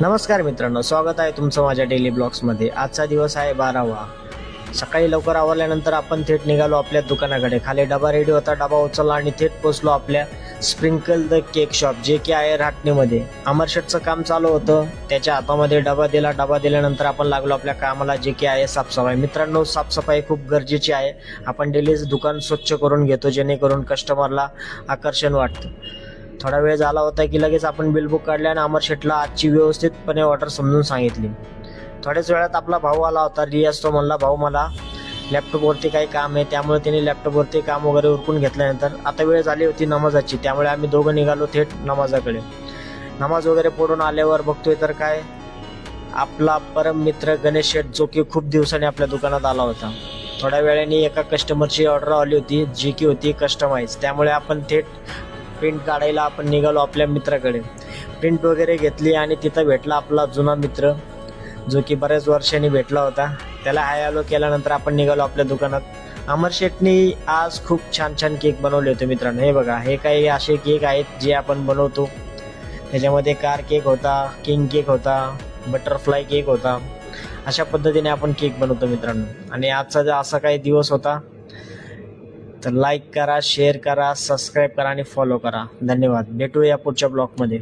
नमस्कार मित्रांनो, स्वागत आहे तुमचं माझ्या डेली ब्लॉग्समध्ये। आजचा दिवस आहे 12वा। सकाळी लवकर आवरल्यानंतर आपण थेट निघालो आपल्या दुकानाकडे। खाली डबा रेडी होता, डबा उचलला आणि थेट पोचलो आपल्या स्प्रिंकल द केक शॉप, जे की आहे राटणीमध्ये। अमर शेटचं काम चालू होतं, त्याच्या हातामध्ये डबा दिला। डबा दिल्यानंतर आपण लागलो आपल्या कामाला, जे की आहे साफसफाई। मित्रांनो, साफसफाई खूप गरजेची आहे। आपण डेलीच दुकान स्वच्छ करून घेतो, जेणेकरून कस्टमरला आकर्षण वाटतं। थोडा वेळ झाला होता की लगेच आपण बिल बुक काढले आणि अमर शेटला आजची व्यवस्थितपणे ऑर्डर समजून सांगितली। थोड्याच वेळात आपला भाऊ आला होता रियाज। तो म्हणला, भाऊ मला लॅपटॉपवरती काही काम आहे, त्यामुळे त्याने लॅपटॉपवरती काम वगैरे उरकून घेतल्यानंतर आता वेळ झाली होती नमाजाची, त्यामुळे आम्ही दोघं निघालो थेट नमाजाकडे। नमाज वगैरे पडून आल्यावर बघतोय तर काय, आपला परम मित्र गणेश शेठ, जो की खूप दिवसांनी आपल्या दुकानात आला होता। थोड्या वेळाने एका कस्टमरची ऑर्डर आली होती, जी की होती कस्टमाइज, त्यामुळे आपण थेट प्रिंट काढायला आपण निघालो आपल्या मित्राकडे। प्रिंट वगैरे घेतली आणि तिथं भेटला आपला जुना मित्र, जो की बऱ्याच वर्षांनी भेटला होता। त्याला हाय हॅलो केल्यानंतर आपण निघालो आपल्या दुकानात। अमर शेटनी आज खूप छान छान केक बनवले होते मित्रांनो। हे बघा, हे काही असे केक आहेत जे आपण बनवतो। त्याच्यामध्ये कार केक होता, किंग केक होता, बटरफ्लाय केक होता। अशा पद्धतीने आपण केक बनवतो मित्रांनो। आणि आजचा असा काही दिवस होता, तर लाईक करा, शेअर करा, सबस्क्राईब करा आणि फॉलो करा। धन्यवाद। भेटूया पुढच्या ब्लॉगमध्ये।